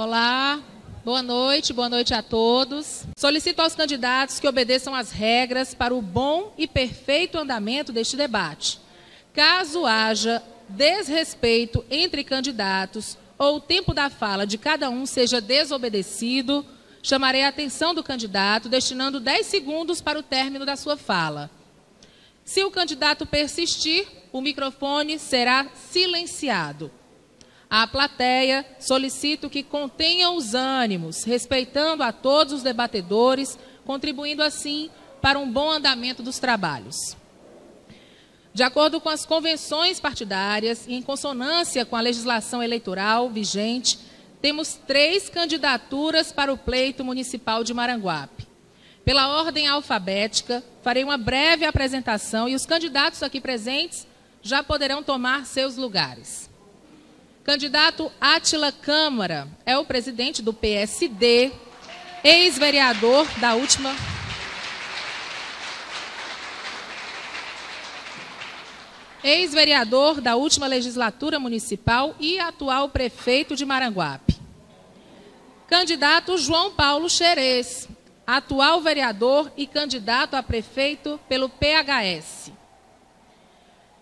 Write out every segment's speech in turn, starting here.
Olá, boa noite a todos. Solicito aos candidatos que obedeçam às regras para o bom e perfeito andamento deste debate. Caso haja desrespeito entre candidatos ou o tempo da fala de cada um seja desobedecido, chamarei a atenção do candidato, destinando 10 segundos para o término da sua fala. Se o candidato persistir, o microfone será silenciado. À plateia, solicito que contenham os ânimos, respeitando a todos os debatedores, contribuindo assim para um bom andamento dos trabalhos. De acordo com as convenções partidárias e em consonância com a legislação eleitoral vigente, temos 3 candidaturas para o pleito municipal de Maranguape. Pela ordem alfabética, farei uma breve apresentação e os candidatos aqui presentes já poderão tomar seus lugares. Candidato Átila Câmara é o presidente do PSD, ex-vereador da última... legislatura municipal e atual prefeito de Maranguape. Candidato João Paulo Xerez, atual vereador e candidato a prefeito pelo PHS.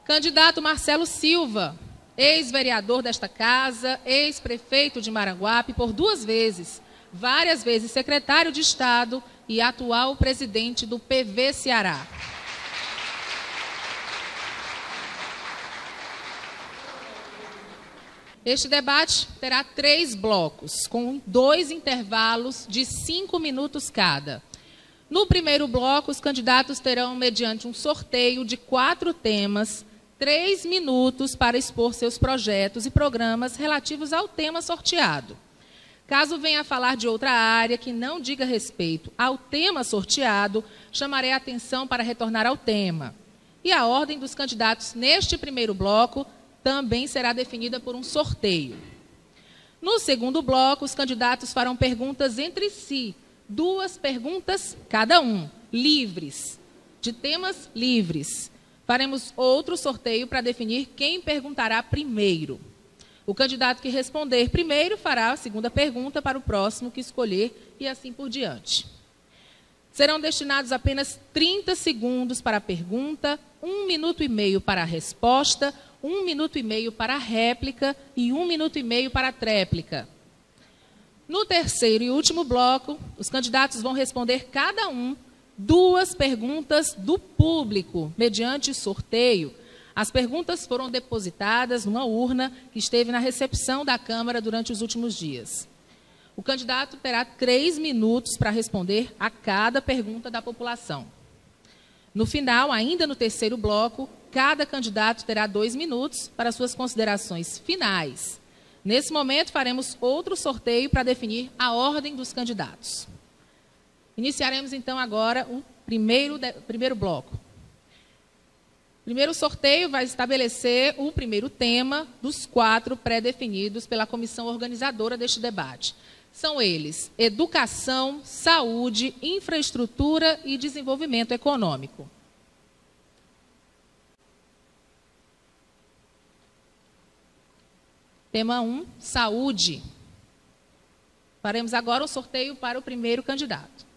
Candidato Marcelo Silva, ex-vereador desta casa, ex-prefeito de Maranguape por 2 vezes, várias vezes secretário de Estado e atual presidente do PV Ceará. Este debate terá 3 blocos, com 2 intervalos de 5 minutos cada. No primeiro bloco, os candidatos terão, mediante um sorteio de 4 temas, 3 minutos para expor seus projetos e programas relativos ao tema sorteado. Caso venha a falar de outra área que não diga respeito ao tema sorteado, chamarei a atenção para retornar ao tema. E a ordem dos candidatos neste primeiro bloco também será definida por um sorteio. No segundo bloco, os candidatos farão perguntas entre si, 2 perguntas cada um, livres, de temas livres. Faremos outro sorteio para definir quem perguntará primeiro. O candidato que responder primeiro fará a segunda pergunta para o próximo que escolher e assim por diante. Serão destinados apenas 30 segundos para a pergunta, 1 minuto e meio para a resposta, 1 minuto e meio para a réplica e 1 minuto e meio para a tréplica. No terceiro e último bloco, os candidatos vão responder cada um 2 perguntas do público, mediante sorteio. As perguntas foram depositadas numa urna que esteve na recepção da Câmara durante os últimos dias. O candidato terá 3 minutos para responder a cada pergunta da população. No final, ainda no terceiro bloco, cada candidato terá 2 minutos para suas considerações finais. Nesse momento, faremos outro sorteio para definir a ordem dos candidatos. Iniciaremos, então, agora o primeiro bloco. O primeiro sorteio vai estabelecer o primeiro tema dos 4 pré-definidos pela comissão organizadora deste debate. São eles: educação, saúde, infraestrutura e desenvolvimento econômico. Tema 1, saúde. Faremos agora o sorteio para o primeiro candidato.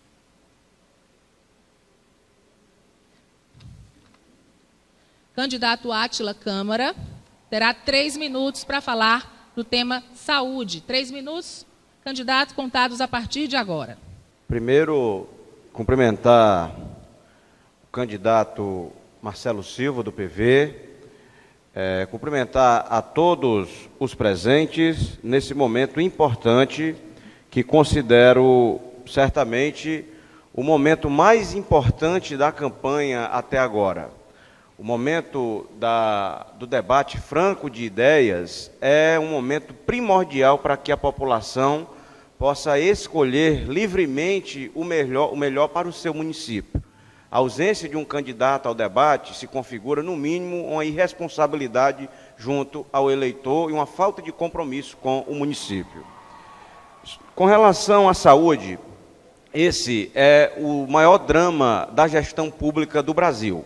Candidato Átila Câmara terá 3 minutos para falar do tema saúde. 3 minutos, candidato, contados a partir de agora. Primeiro, cumprimentar o candidato Marcelo Silva, do PV, cumprimentar a todos os presentes nesse momento importante que considero certamente o momento mais importante da campanha até agora. O momento do debate franco de ideias é um momento primordial para que a população possa escolher livremente o melhor para o seu município. A ausência de um candidato ao debate se configura, no mínimo, uma irresponsabilidade junto ao eleitor e uma falta de compromisso com o município. Com relação à saúde, esse é o maior drama da gestão pública do Brasil.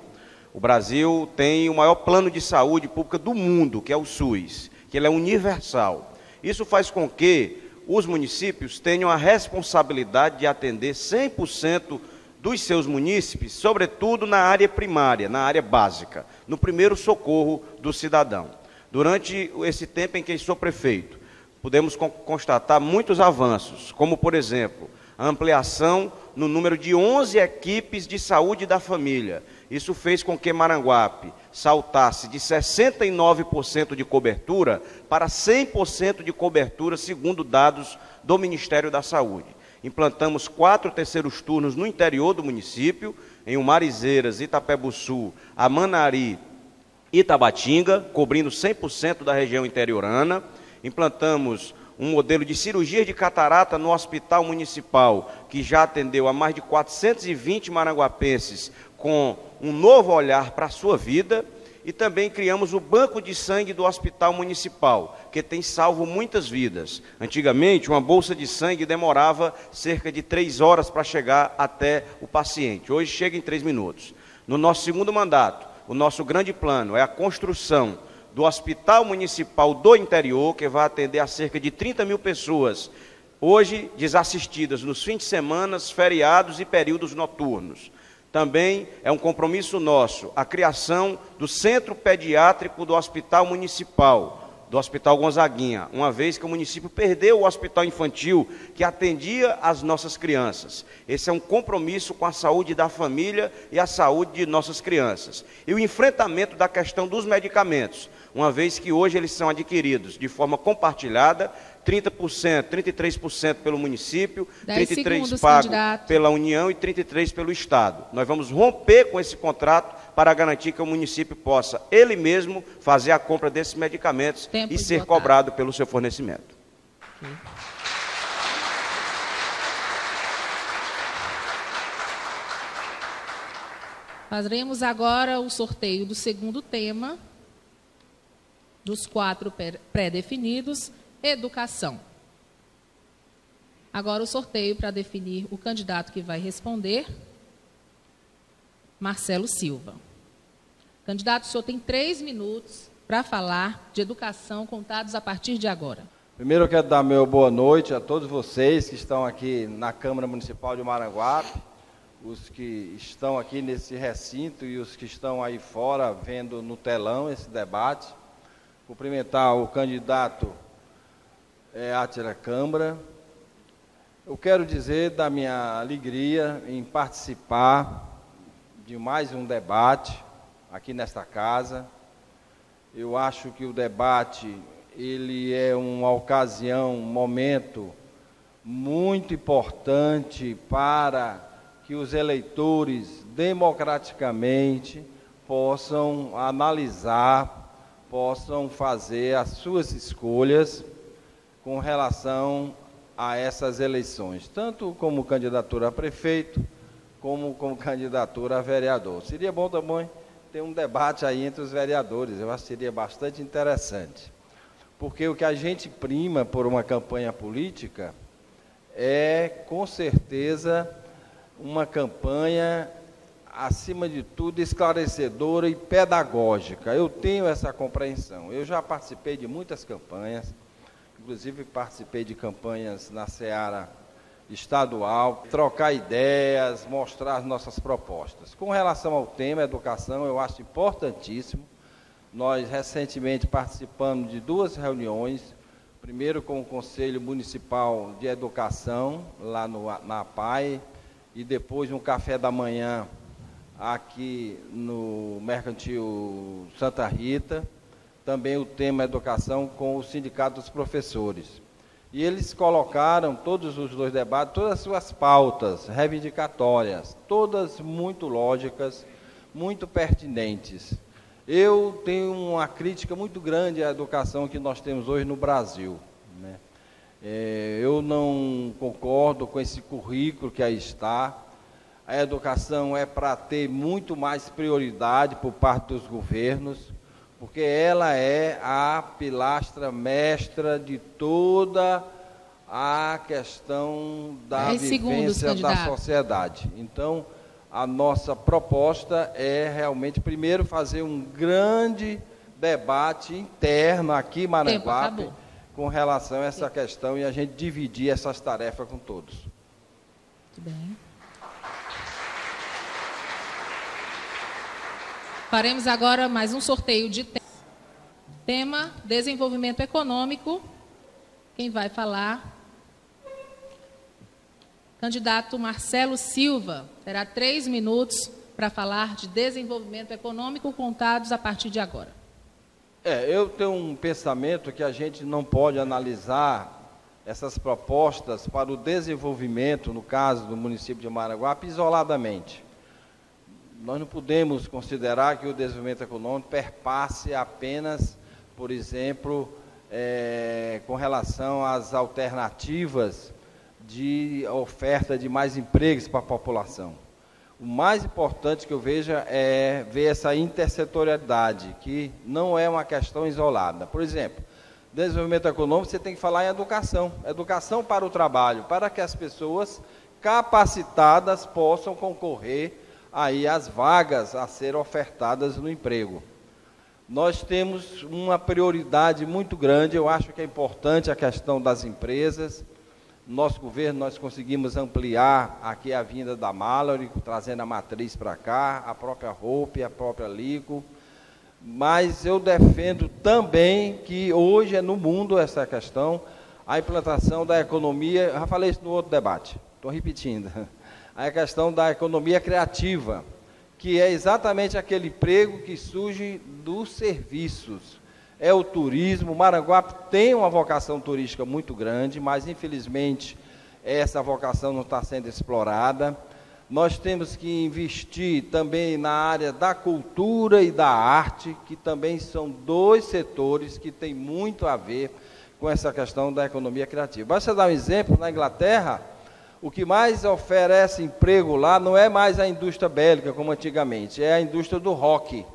O Brasil tem o maior plano de saúde pública do mundo, que é o SUS, que ele é universal. Isso faz com que, os municípios tenham a responsabilidade de atender 100% dos seus munícipes, sobretudo na área primária, na área básica, no primeiro socorro do cidadão. Durante esse tempo em que sou prefeito, podemos constatar muitos avanços, como, por exemplo, a ampliação no número de 11 equipes de saúde da família. Isso fez com que Maranguape saltasse de 69% de cobertura para 100% de cobertura, segundo dados do Ministério da Saúde. Implantamos 4 terceiros turnos no interior do município, em Umarizeiras, Itapebuçu, Amanari e Tabatinga, cobrindo 100% da região interiorana. Implantamos um modelo de cirurgia de catarata no Hospital Municipal, que já atendeu a mais de 420 maranguapenses com um novo olhar para a sua vida, e também criamos o Banco de Sangue do Hospital Municipal, que tem salvo muitas vidas. Antigamente, uma bolsa de sangue demorava cerca de 3 horas para chegar até o paciente. Hoje chega em 3 minutos. No nosso segundo mandato, o nosso grande plano é a construção do Hospital Municipal do Interior, que vai atender a cerca de 30 mil pessoas, hoje desassistidas nos fins de semana, feriados e períodos noturnos. Também é um compromisso nosso a criação do Centro Pediátrico do Hospital Municipal, do Hospital Gonzaguinha, uma vez que o município perdeu o hospital infantil que atendia as nossas crianças. Esse é um compromisso com a saúde da família e a saúde de nossas crianças. E o enfrentamento da questão dos medicamentos, uma vez que hoje eles são adquiridos de forma compartilhada, 30%, 33% pelo município, 33% pago pela União e 33% pelo Estado. Nós vamos romper com esse contrato para garantir que o município possa, ele mesmo, fazer a compra desses medicamentos e ser cobrado pelo seu fornecimento. Faremos agora o sorteio do segundo tema, dos 4 pré-definidos, educação. Agora o sorteio para definir o candidato que vai responder, Marcelo Silva. Candidato, o senhor tem 3 minutos para falar de educação, contados a partir de agora. Primeiro eu quero dar meu boa noite a todos vocês que estão aqui na Câmara Municipal de Maranguape, os que estão aqui nesse recinto e os que estão aí fora vendo no telão esse debate. Cumprimentar o candidato Átila Câmara. Eu quero dizer da minha alegria em participar de mais um debate aqui nesta casa. Eu acho que o debate ele é uma ocasião, um momento muito importante para que os eleitores democraticamente possam analisar, possam fazer as suas escolhas com relação a essas eleições, tanto como candidatura a prefeito, como candidatura a vereador. Seria bom também ter um debate aí entre os vereadores, eu acho que seria bastante interessante, porque o que a gente prima por uma campanha política é, com certeza, uma campanha, acima de tudo, esclarecedora e pedagógica. Eu tenho essa compreensão. Eu já participei de muitas campanhas, inclusive participei de campanhas na seara estadual, trocar ideias, mostrar as nossas propostas. Com relação ao tema educação, eu acho importantíssimo. Nós recentemente participamos de 2 reuniões, primeiro com o Conselho Municipal de Educação, lá na APAE, e depois um café da manhã aqui no Mercantil Santa Rita, também o tema educação com o Sindicato dos Professores. E eles colocaram todos os 2 debates, todas as suas pautas reivindicatórias, todas muito lógicas, muito pertinentes. Eu tenho uma crítica muito grande à educação que nós temos hoje no Brasil, né? Eu não concordo com esse currículo que aí está. A educação é para ter muito mais prioridade por parte dos governos, porque ela é a pilastra mestra de toda a questão da vivência da sociedade. Então, a nossa proposta é realmente, primeiro, fazer um grande debate interno aqui em Maranguape, com relação a essa questão e a gente dividir essas tarefas com todos. Muito bem. Faremos agora mais um sorteio de tema desenvolvimento econômico. Quem vai falar? Candidato Marcelo Silva, terá 3 minutos para falar de desenvolvimento econômico, contados a partir de agora. Eu tenho um pensamento que a gente não pode analisar essas propostas para o desenvolvimento, no caso do município de Maranguape, isoladamente. Nós não podemos considerar que o desenvolvimento econômico perpasse apenas, por exemplo, com relação às alternativas de oferta de mais empregos para a população. O mais importante que eu vejo é ver essa intersetorialidade, que não é uma questão isolada. Por exemplo, desenvolvimento econômico, você tem que falar em educação. Educação para o trabalho, para que as pessoas capacitadas possam concorrer aí às vagas a serem ofertadas no emprego. Nós temos uma prioridade muito grande, eu acho que é importante a questão das empresas. Nosso governo, nós conseguimos ampliar aqui a vinda da Mallory, trazendo a matriz para cá, a própria Hope, a própria Lico. Mas eu defendo também que hoje é no mundo essa questão, a implantação da economia, eu já falei isso no outro debate, estou repetindo, a questão da economia criativa, que é exatamente aquele emprego que surge dos serviços. É o turismo. Maranguape tem uma vocação turística muito grande, mas infelizmente essa vocação não está sendo explorada. Nós temos que investir também na área da cultura e da arte, que também são 2 setores que têm muito a ver com essa questão da economia criativa. Basta dar um exemplo, na Inglaterra, o que mais oferece emprego lá não é mais a indústria bélica, como antigamente, é a indústria do rock.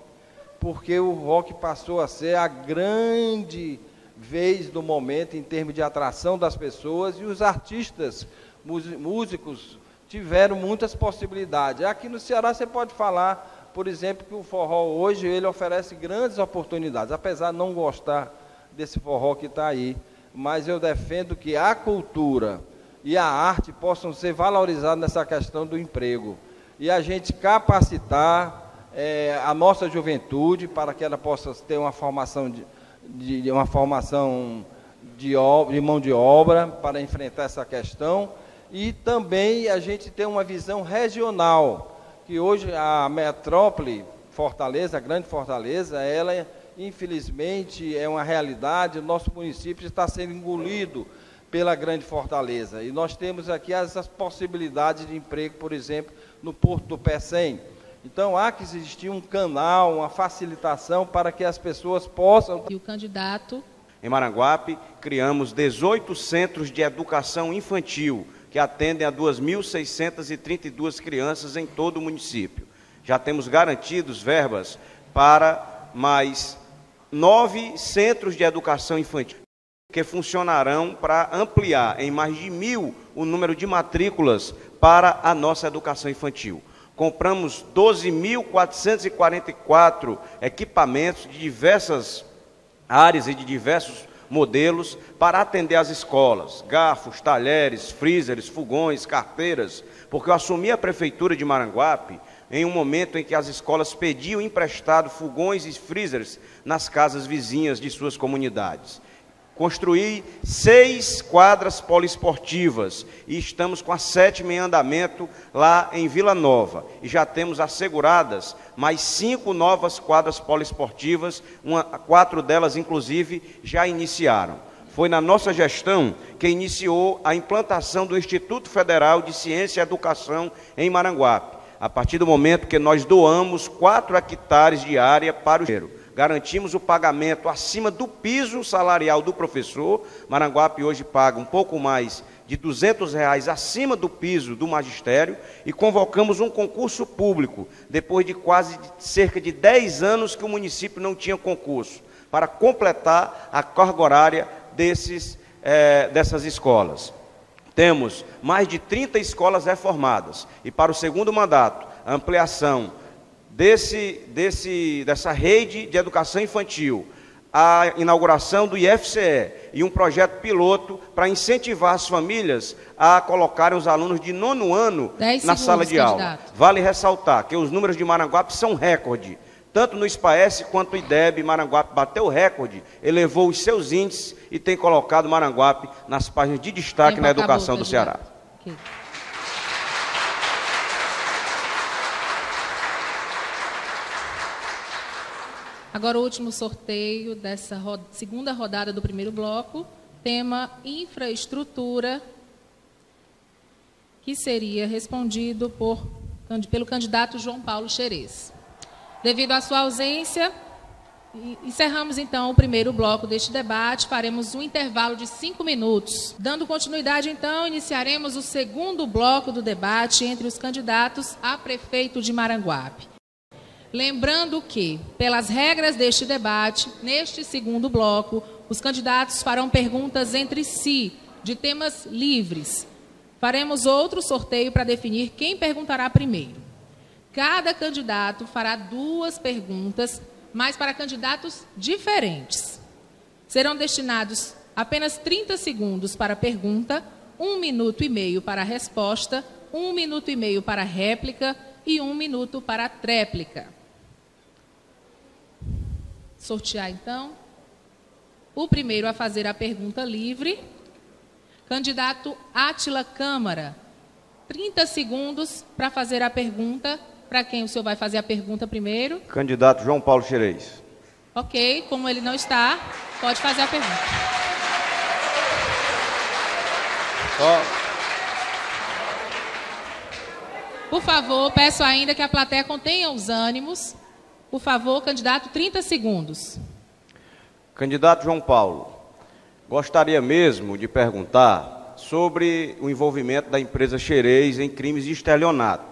Porque o rock passou a ser a grande vez do momento em termos de atração das pessoas, e os artistas, músicos, tiveram muitas possibilidades. Aqui no Ceará você pode falar, por exemplo, que o forró hoje ele oferece grandes oportunidades, apesar de não gostar desse forró que está aí, mas eu defendo que a cultura e a arte possam ser valorizadas nessa questão do emprego, e a gente capacitar a nossa juventude para que ela possa ter uma formação de mão de obra para enfrentar essa questão, e também a gente ter uma visão regional, que hoje a metrópole Fortaleza, a grande Fortaleza, ela infelizmente é uma realidade, o nosso município está sendo engolido pela grande Fortaleza, e nós temos aqui essas possibilidades de emprego, por exemplo, no Porto do Pecém. Então, há que existir um canal, uma facilitação para que as pessoas possam... E o candidato? Em Maranguape, criamos 18 centros de educação infantil, que atendem a 2.632 crianças em todo o município. Já temos garantidos verbas para mais 9 centros de educação infantil, que funcionarão para ampliar em mais de 1.000 o número de matrículas para a nossa educação infantil. Compramos 12.444 equipamentos de diversas áreas e de diversos modelos para atender as escolas, garfos, talheres, freezers, fogões, carteiras, porque eu assumi a prefeitura de Maranguape em um momento em que as escolas pediam emprestado fogões e freezers nas casas vizinhas de suas comunidades. Construí 6 quadras poliesportivas e estamos com a 7ª em andamento lá em Vila Nova. E já temos asseguradas mais 5 novas quadras poliesportivas, 4 delas, inclusive, já iniciaram. Foi na nossa gestão que iniciou a implantação do Instituto Federal de Ciência e Educação em Maranguape, a partir do momento que nós doamos 4 hectares de área para o engenheiro. Garantimos o pagamento acima do piso salarial do professor. Maranguape hoje paga um pouco mais de R$200 acima do piso do magistério, e convocamos um concurso público, depois de cerca de 10 anos que o município não tinha concurso, para completar a carga horária dessas escolas. Temos mais de 30 escolas reformadas, e para o segundo mandato, a ampliação dessa rede de educação infantil, a inauguração do IFCE e um projeto piloto para incentivar as famílias a colocarem os alunos de 9º ano na sala de aula. Vale ressaltar que os números de Maranguape são recorde. Tanto no SPAES quanto no IDEB, Maranguape bateu o recorde, elevou os seus índices e tem colocado Maranguape nas páginas de destaque na educação do Ceará. Okay. Agora o último sorteio dessa segunda rodada do primeiro bloco, tema infraestrutura, que seria respondido pelo candidato João Paulo Xerez. Devido à sua ausência, encerramos então o primeiro bloco deste debate, faremos um intervalo de 5 minutos. Dando continuidade então, iniciaremos o segundo bloco do debate entre os candidatos a prefeito de Maranguape. Lembrando que, pelas regras deste debate, neste segundo bloco, os candidatos farão perguntas entre si, de temas livres. Faremos outro sorteio para definir quem perguntará primeiro. Cada candidato fará 2 perguntas, mas para candidatos diferentes. Serão destinados apenas 30 segundos para a pergunta, 1 minuto e meio para a resposta, 1 minuto e meio para a réplica e 1 minuto para a tréplica. Sortear, então. O primeiro a fazer a pergunta livre, candidato Átila Câmara. 30 segundos para fazer a pergunta. Para quem o senhor vai fazer a pergunta primeiro? Candidato João Paulo Xerez. Ok, como ele não está, pode fazer a pergunta. Por favor, peço ainda que a plateia contenha os ânimos. Por favor, candidato, 30 segundos. Candidato João Paulo, gostaria mesmo de perguntar sobre o envolvimento da empresa Xerez em crimes de estelionato.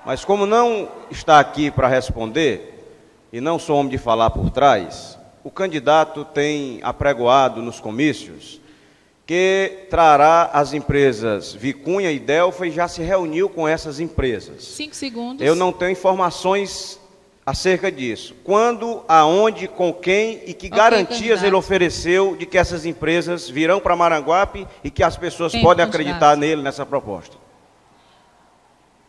Mas como não está aqui para responder, e não sou homem de falar por trás, o candidato tem apregoado nos comícios que trará as empresas Vicunha e Delfa e já se reuniu com essas empresas. 5 segundos. Eu não tenho informações acerca disso. Quando, aonde, com quem e que garantias candidato. Ele ofereceu de que essas empresas virão para Maranguape e que as pessoas podem acreditar nele, nessa proposta?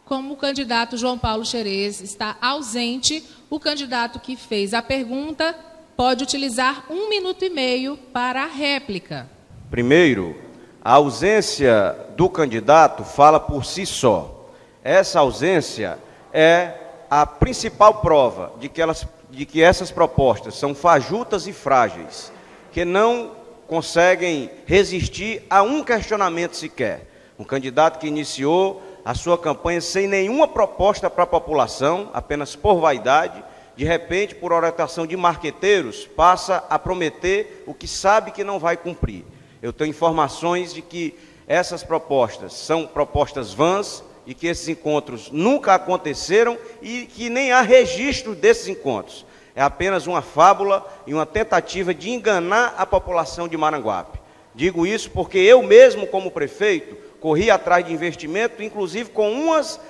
Como o candidato João Paulo Xerez está ausente, o candidato que fez a pergunta pode utilizar 1 minuto e meio para a réplica. Primeiro, a ausência do candidato fala por si só. Essa ausência é a principal prova de que essas propostas são fajutas e frágeis, que não conseguem resistir a um questionamento sequer. Um candidato que iniciou a sua campanha sem nenhuma proposta para a população, apenas por vaidade, de repente, por orientação de marqueteiros, passa a prometer o que sabe que não vai cumprir. Eu tenho informações de que essas propostas são propostas vãs, e que esses encontros nunca aconteceram e que nem há registro desses encontros. É apenas uma fábula e uma tentativa de enganar a população de Maranguape. Digo isso porque eu mesmo, como prefeito, corri atrás de investimento, inclusive com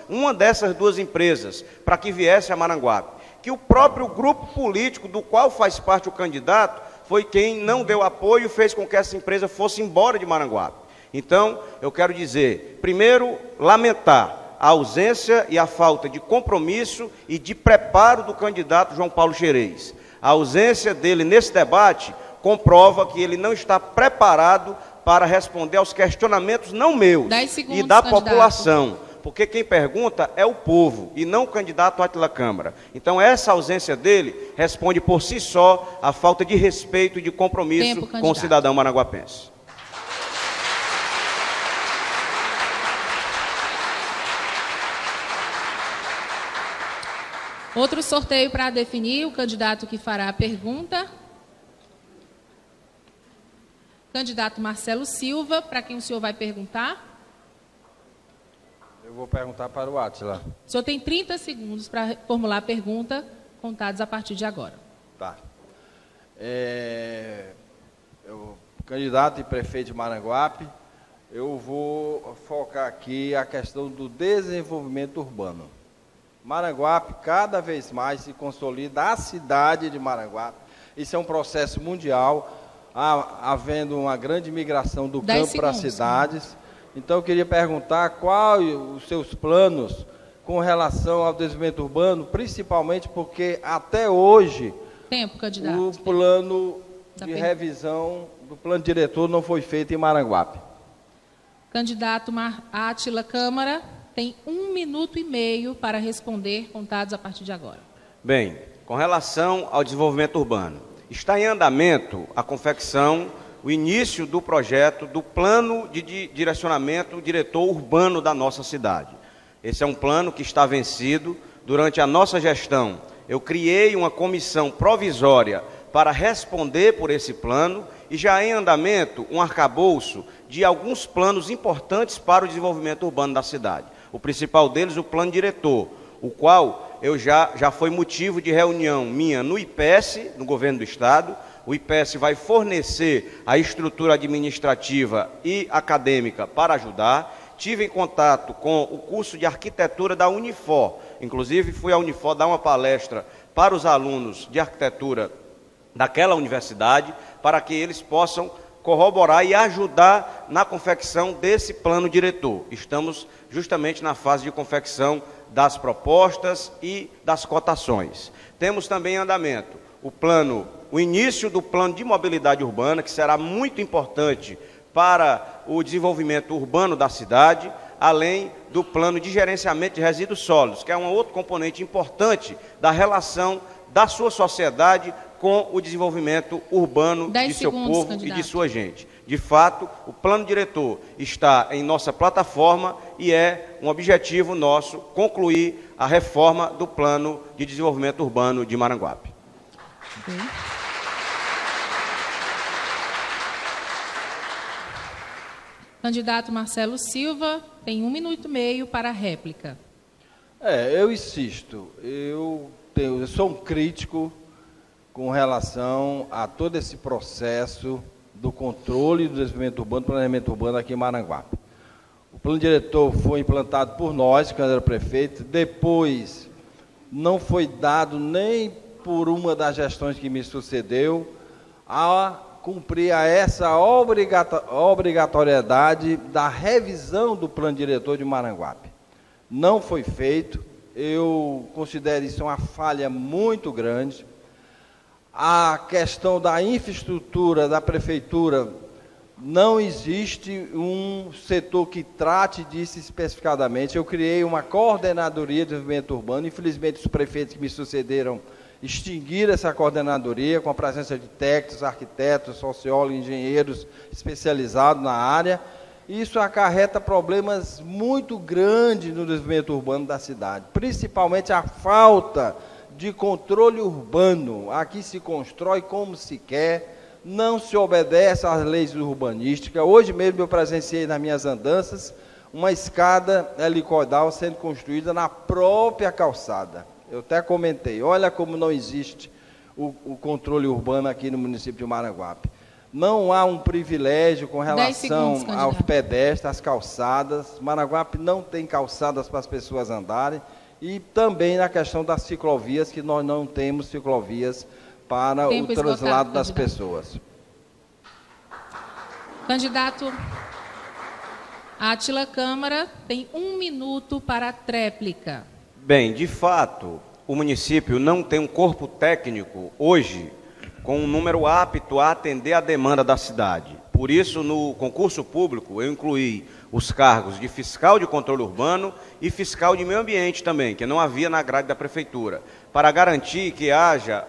uma dessas 2 empresas, para que viesse a Maranguape. Que o próprio grupo político do qual faz parte o candidato foi quem não deu apoio e fez com que essa empresa fosse embora de Maranguape. Então, eu quero dizer, primeiro, lamentar a ausência e a falta de compromisso e de preparo do candidato João Paulo Xerez. A ausência dele nesse debate comprova que ele não está preparado para responder aos questionamentos não meus e da população. Porque quem pergunta é o povo e não o candidato Átila Câmara. Então, essa ausência dele responde por si só a falta de respeito e de compromisso com o cidadão maranguapense. Outro sorteio para definir o candidato que fará a pergunta. Candidato Marcelo Silva, para quem o senhor vai perguntar? Eu vou perguntar para o Átila. O senhor tem 30 segundos para formular a pergunta, contados a partir de agora. Tá. Candidato e prefeito de Maranguape, eu vou focar aqui a questão do desenvolvimento urbano. Maranguape cada vez mais se consolida a cidade de Maranguape. Isso é um processo mundial. havendo uma grande migração do campo para as segundos, cidades. Então, eu queria perguntar quais os seus planos com relação ao desenvolvimento urbano, principalmente porque até hoje Tempo, candidato. o plano de revisão do plano diretor não foi feito em Maranguape. Candidato Átila Câmara tem 1 minuto e meio para responder, contados a partir de agora. Bem, com relação ao desenvolvimento urbano, está em andamento a confecção, o início do projeto do plano de direcionamento diretor urbano da nossa cidade. Esse é um plano que está vencido. Durante a nossa gestão, eu criei uma comissão provisória para responder por esse plano e já em andamento um arcabouço de alguns planos importantes para o desenvolvimento urbano da cidade. O principal deles, o plano diretor, o qual já foi motivo de reunião minha no IPES, no governo do estado. O IPES vai fornecer a estrutura administrativa e acadêmica para ajudar. Tive em contato com o curso de arquitetura da Unifor, inclusive fui à Unifor dar uma palestra para os alunos de arquitetura daquela universidade, para que eles possam corroborar e ajudar na confecção desse plano diretor. Estamos justamente na fase de confecção das propostas e das cotações. Temos também em andamento o início do plano de mobilidade urbana, que será muito importante para o desenvolvimento urbano da cidade, além do plano de gerenciamento de resíduos sólidos, que é um outro componente importante da relação da sua sociedade com o desenvolvimento urbano de seu povo, candidato, e de sua gente. De fato, o plano diretor está em nossa plataforma e é um objetivo nosso concluir a reforma do plano de desenvolvimento urbano de Maranguape. Okay. Candidato Marcelo Silva tem 1 minuto e meio para a réplica. Eu insisto, eu sou um crítico com relação a todo esse processo do controle do desenvolvimento urbano, planejamento urbano aqui em Maranguape. O plano diretor foi implantado por nós, quando era prefeito, depois não foi dado nem por uma das gestões que me sucedeu a cumprir essa obrigatoriedade da revisão do plano diretor de Maranguape. Não foi feito, eu considero isso uma falha muito grande. A questão da infraestrutura da prefeitura, não existe um setor que trate disso especificadamente. Eu criei uma coordenadoria de desenvolvimento urbano, infelizmente os prefeitos que me sucederam extinguiram essa coordenadoria com a presença de técnicos, arquitetos, sociólogos, engenheiros especializados na área. Isso acarreta problemas muito grandes no desenvolvimento urbano da cidade, principalmente a falta de controle urbano. Aqui se constrói como se quer, não se obedece às leis urbanísticas. Hoje mesmo eu presenciei nas minhas andanças uma escada helicoidal sendo construída na própria calçada. Eu até comentei, olha como não existe o controle urbano aqui no município de Maranguape. Não há um privilégio com relação aos pedestres, às calçadas. Maranguape não tem calçadas para as pessoas andarem. E também na questão das ciclovias, que nós não temos ciclovias para o translado das pessoas. Candidato Átila Câmara tem 1 minuto para a tréplica. Bem, de fato, o município não tem um corpo técnico hoje com um número apto a atender a demanda da cidade. Por isso, no concurso público, eu incluí os cargos de fiscal de controle urbano e fiscal de meio ambiente também, que não havia na grade da prefeitura, para garantir que haja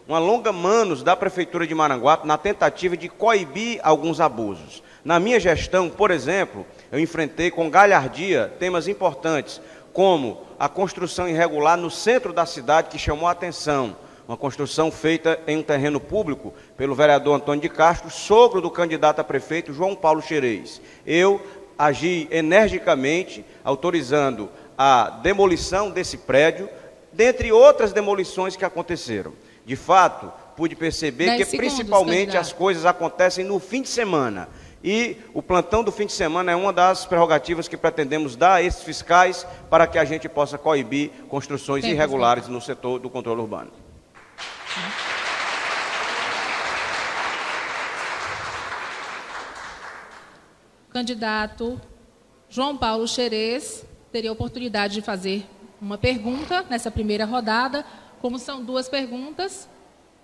uma longa manos da prefeitura de Maranguape na tentativa de coibir alguns abusos. Na minha gestão, por exemplo, eu enfrentei com galhardia temas importantes, como a construção irregular no centro da cidade, que chamou a atenção. Uma construção feita em um terreno público pelo vereador Antônio de Castro, sogro do candidato a prefeito João Paulo Xerez. Eu agi energicamente, autorizando a demolição desse prédio, dentre outras demolições que aconteceram. De fato, pude perceber que principalmente as coisas acontecem no fim de semana. E o plantão do fim de semana é uma das prerrogativas que pretendemos dar a esses fiscais para que a gente possa coibir construções irregulares no setor do controle urbano. candidato João Paulo Xerez teria a oportunidade de fazer uma pergunta nessa primeira rodada. Como são duas perguntas,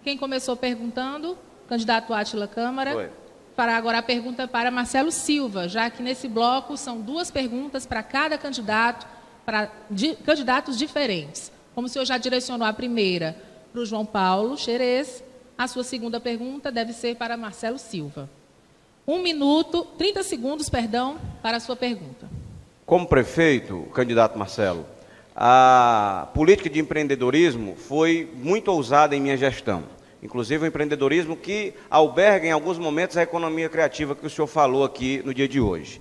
quem começou perguntando? Candidato Átila Câmara. Foi. Fará agora a pergunta para Marcelo Silva, já que nesse bloco são duas perguntas para cada candidato, para candidatos diferentes. Como o senhor já direcionou a primeira para o João Paulo Xerez, a sua segunda pergunta deve ser para Marcelo Silva. 30 segundos, para a sua pergunta. Como prefeito, candidato Marcelo, a política de empreendedorismo foi muito ousada em minha gestão. Inclusive o empreendedorismo que alberga em alguns momentos a economia criativa que o senhor falou aqui no dia de hoje.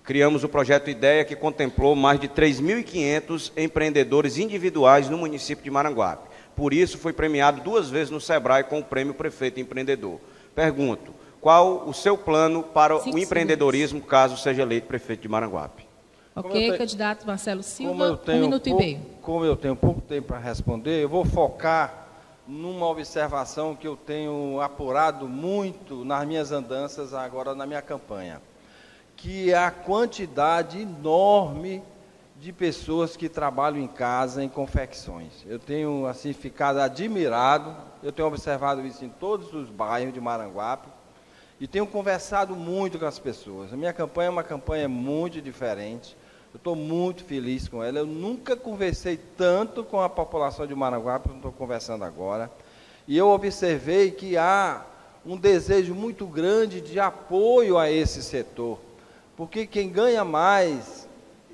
Criamos o projeto Ideia, que contemplou mais de 3.500 empreendedores individuais no município de Maranguape. Por isso foi premiado 2 vezes no Sebrae com o prêmio Prefeito Empreendedor. Pergunto, qual o seu plano para o empreendedorismo, caso seja eleito prefeito de Maranguape? Ok, candidato Marcelo Silva, 1 minuto e meio. Como eu tenho pouco tempo para responder, eu vou focar numa observação que eu tenho apurado muito nas minhas andanças agora na minha campanha, que é a quantidade enorme de pessoas que trabalham em casa em confecções. Eu tenho assim ficado admirado, eu tenho observado isso em todos os bairros de Maranguape e tenho conversado muito com as pessoas. A minha campanha é uma campanha muito diferente. Eu estou muito feliz com ela. Eu nunca conversei tanto com a população de Maranguape como estou conversando agora. E eu observei que há um desejo muito grande de apoio a esse setor, porque quem ganha mais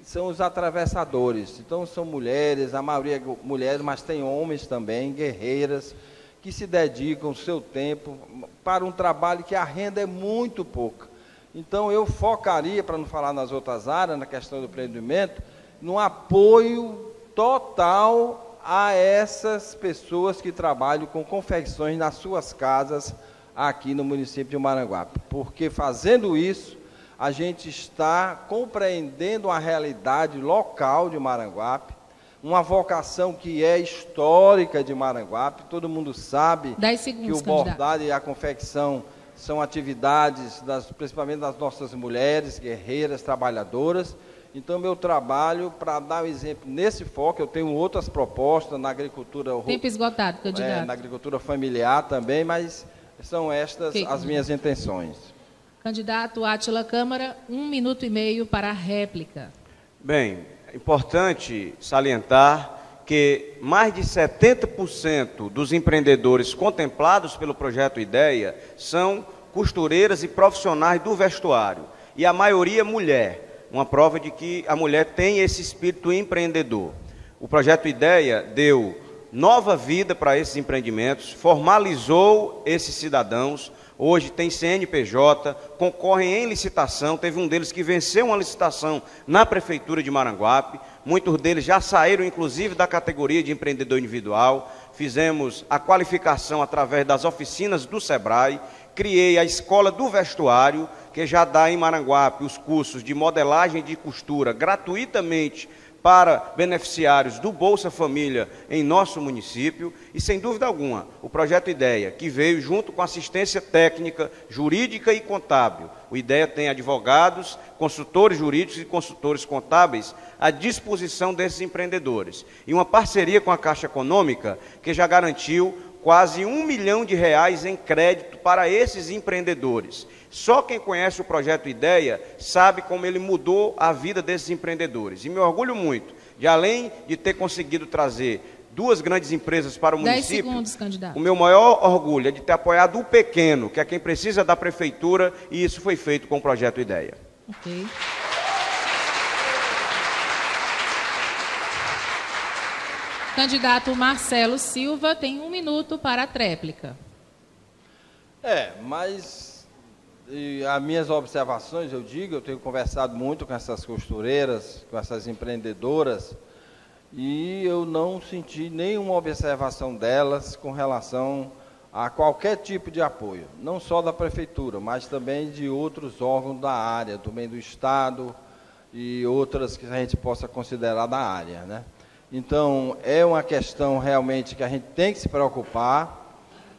são os atravessadores. Então são mulheres, a maioria mulheres, mas tem homens também, guerreiras, que se dedicam o seu tempo para um trabalho que a renda é muito pouca. Então eu focaria, para não falar nas outras áreas, na questão do empreendimento, no apoio total a essas pessoas que trabalham com confecções nas suas casas aqui no município de Maranguape. Porque fazendo isso, a gente está compreendendo a realidade local de Maranguape, uma vocação que é histórica de Maranguape. Todo mundo sabe que o bordado e a confecção são atividades, principalmente das nossas mulheres, guerreiras, trabalhadoras. Então, meu trabalho, para dar um exemplo nesse foco, eu tenho outras propostas na agricultura... Tempo esgotado, candidato. Na agricultura familiar também, mas são estas as minhas intenções. Candidato Átila Câmara, 1 minuto e meio para a réplica. Bem, é importante salientar que mais de 70% dos empreendedores contemplados pelo projeto Ideia são costureiras e profissionais do vestuário, e a maioria mulher, uma prova de que a mulher tem esse espírito empreendedor. O projeto Ideia deu nova vida para esses empreendimentos, formalizou esses cidadãos. Hoje tem CNPJ, concorrem em licitação, teve um deles que venceu uma licitação na Prefeitura de Maranguape, muitos deles já saíram inclusive da categoria de empreendedor individual. Fizemos a qualificação através das oficinas do Sebrae, criei a Escola do Vestuário, que já dá em Maranguape os cursos de modelagem e de costura gratuitamente para beneficiários do Bolsa Família em nosso município. E, sem dúvida alguma, o projeto Ideia, que veio junto com assistência técnica, jurídica e contábil. O Ideia tem advogados, consultores jurídicos e consultores contábeis à disposição desses empreendedores. E uma parceria com a Caixa Econômica, que já garantiu quase R$1 milhão em crédito para esses empreendedores. Só quem conhece o projeto Ideia sabe como ele mudou a vida desses empreendedores. E me orgulho muito de, além de ter conseguido trazer 2 grandes empresas para o município, 10 segundos, candidato. O meu maior orgulho é de ter apoiado o pequeno, que é quem precisa da prefeitura, e isso foi feito com o projeto Ideia. Ok. Candidato Marcelo Silva tem 1 minuto para a tréplica. Mas as minhas observações, eu tenho conversado muito com essas costureiras, com essas empreendedoras, e eu não senti nenhuma observação delas com relação a qualquer tipo de apoio, não só da prefeitura, mas também de outros órgãos da área, também do Estado e outras que a gente possa considerar da área, né? Então, é uma questão realmente que a gente tem que se preocupar,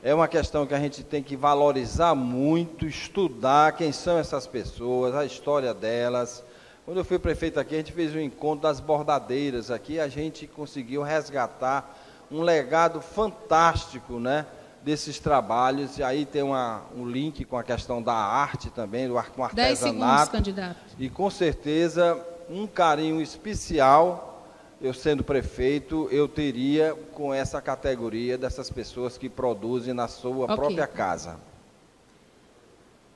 É uma questão que a gente tem que valorizar muito, estudar quem são essas pessoas, a história delas. Quando eu fui prefeito aqui, a gente fez um encontro das bordadeiras aqui, a gente conseguiu resgatar um legado fantástico, né, desses trabalhos. E aí tem um link com a questão da arte também, com artesanato. 10 segundos, candidato. E com certeza um carinho especial, eu sendo prefeito, eu teria com essa categoria dessas pessoas que produzem na sua própria casa.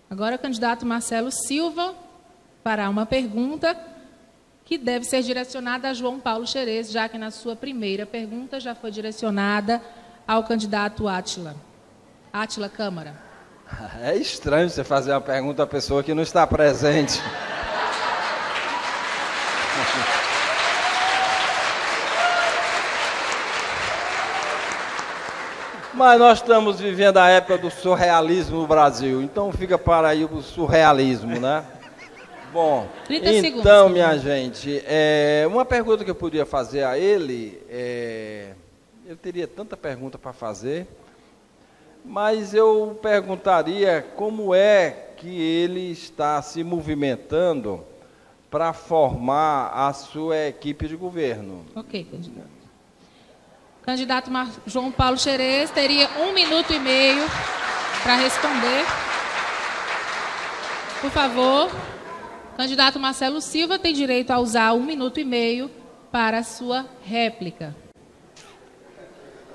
Agora o candidato Marcelo Silva fará uma pergunta que deve ser direcionada a João Paulo Xerez, já que na sua primeira pergunta já foi direcionada ao candidato Átila. Átila Câmara. É estranho você fazer uma pergunta à pessoa que não está presente. Mas nós estamos vivendo a época do surrealismo no Brasil, então fica para aí o surrealismo, né? Bom, então, minha gente, uma pergunta que eu podia fazer a ele, eu teria tanta pergunta para fazer, mas eu perguntaria como é que ele está se movimentando para formar a sua equipe de governo. Ok, candidato. Candidato João Paulo Xerez teria 1 minuto e meio para responder. Por favor. Candidato Marcelo Silva tem direito a usar 1 minuto e meio para a sua réplica.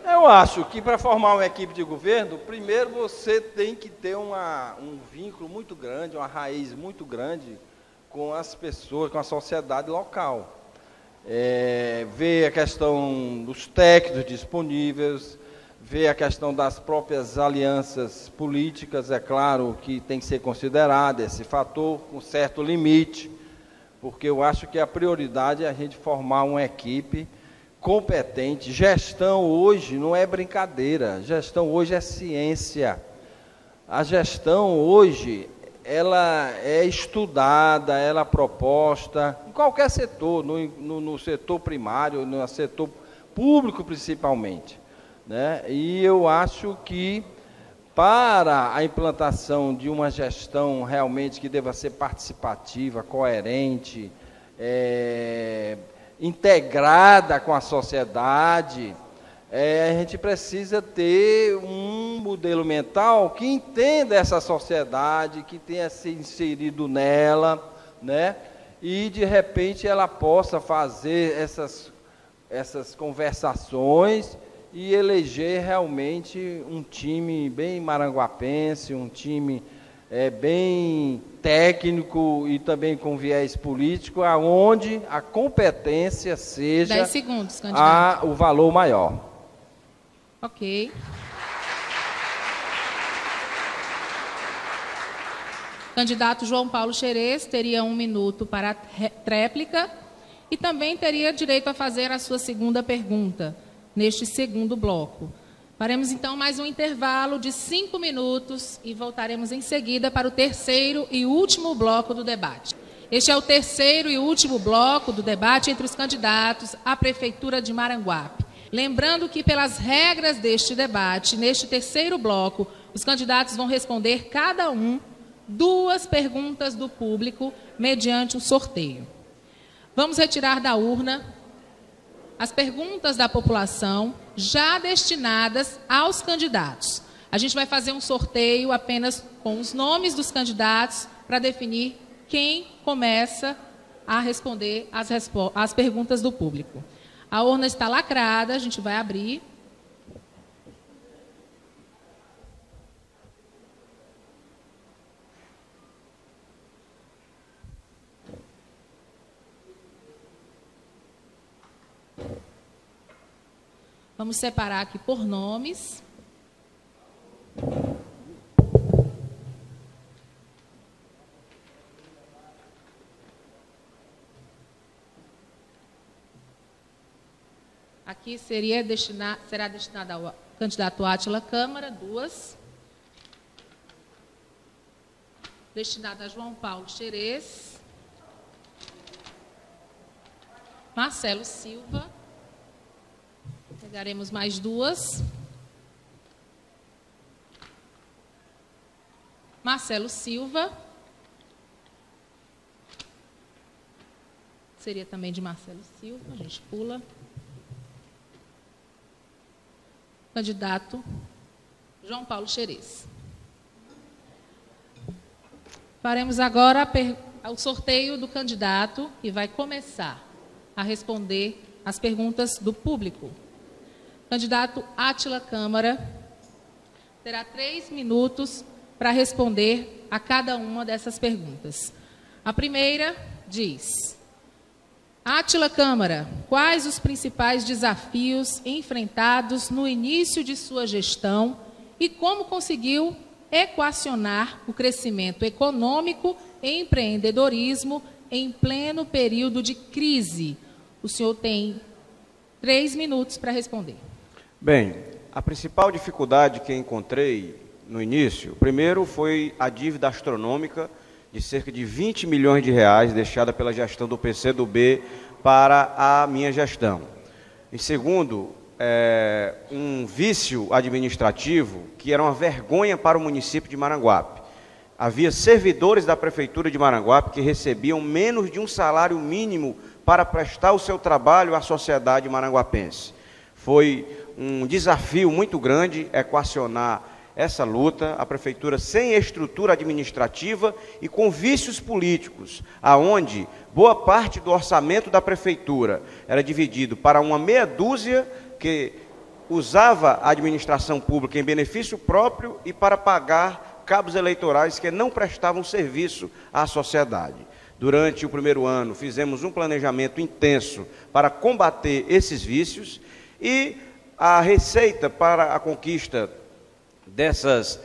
Eu acho que para formar uma equipe de governo, primeiro você tem que ter um vínculo muito grande, uma raiz muito grande com as pessoas, com a sociedade local. Ver a questão dos técnicos disponíveis, ver a questão das próprias alianças políticas, é claro que tem que ser considerado esse fator com certo limite, porque eu acho que a prioridade é a gente formar uma equipe competente. Gestão hoje não é brincadeira, gestão hoje é ciência. A gestão hoje, ela é estudada, ela é proposta em qualquer setor, no setor primário, no setor público principalmente. Né? E eu acho que para a implantação de uma gestão realmente que deva ser participativa, coerente, integrada com a sociedade, a gente precisa ter um modelo mental que entenda essa sociedade, que tenha se inserido nela, né? E de repente ela possa fazer essas conversações e eleger realmente um time bem maranguapense, um time bem técnico e também com viés político, aonde a competência seja 10 segundos, candidato. O valor maior. Ok. Candidato João Paulo Xerez teria 1 minuto para a réplica e também teria direito a fazer a sua segunda pergunta neste segundo bloco. Faremos então mais um intervalo de 5 minutos e voltaremos em seguida para o terceiro e último bloco do debate. Este é o terceiro e último bloco do debate entre os candidatos à Prefeitura de Maranguape. Lembrando que, pelas regras deste debate, neste terceiro bloco, os candidatos vão responder cada um 2 perguntas do público mediante um sorteio. Vamos retirar da urna as perguntas da população já destinadas aos candidatos. A gente vai fazer um sorteio apenas com os nomes dos candidatos para definir quem começa a responder as perguntas do público. A urna está lacrada, a gente vai abrir. Vamos separar aqui por nomes. Aqui será destinada ao candidato Átila Câmara, 2. Destinada a João Paulo Xerez. Marcelo Silva. Pegaremos mais 2. Marcelo Silva. Seria também de Marcelo Silva, a gente pula. Candidato João Paulo Xerez. Faremos agora o sorteio do candidato que vai começar a responder as perguntas do público. Candidato Átila Câmara terá 3 minutos para responder a cada uma dessas perguntas. A primeira diz: Átila Câmara, quais os principais desafios enfrentados no início de sua gestão e como conseguiu equacionar o crescimento econômico e empreendedorismo em pleno período de crise? O senhor tem 3 minutos para responder. Bem, a principal dificuldade que encontrei no início, primeiro foi a dívida astronômica de cerca de 20 milhões de reais deixada pela gestão do PCdoB para a minha gestão. Em segundo, um vício administrativo que era uma vergonha para o município de Maranguape. Havia servidores da Prefeitura de Maranguape que recebiam menos de um salário mínimo para prestar o seu trabalho à sociedade maranguapense. Foi um desafio muito grande equacionar essa luta, a Prefeitura sem estrutura administrativa e com vícios políticos, aonde boa parte do orçamento da Prefeitura era dividido para uma meia dúzia que usava a administração pública em benefício próprio e para pagar cabos eleitorais que não prestavam serviço à sociedade. Durante o primeiro ano, fizemos um planejamento intenso para combater esses vícios e a receita para a conquista desse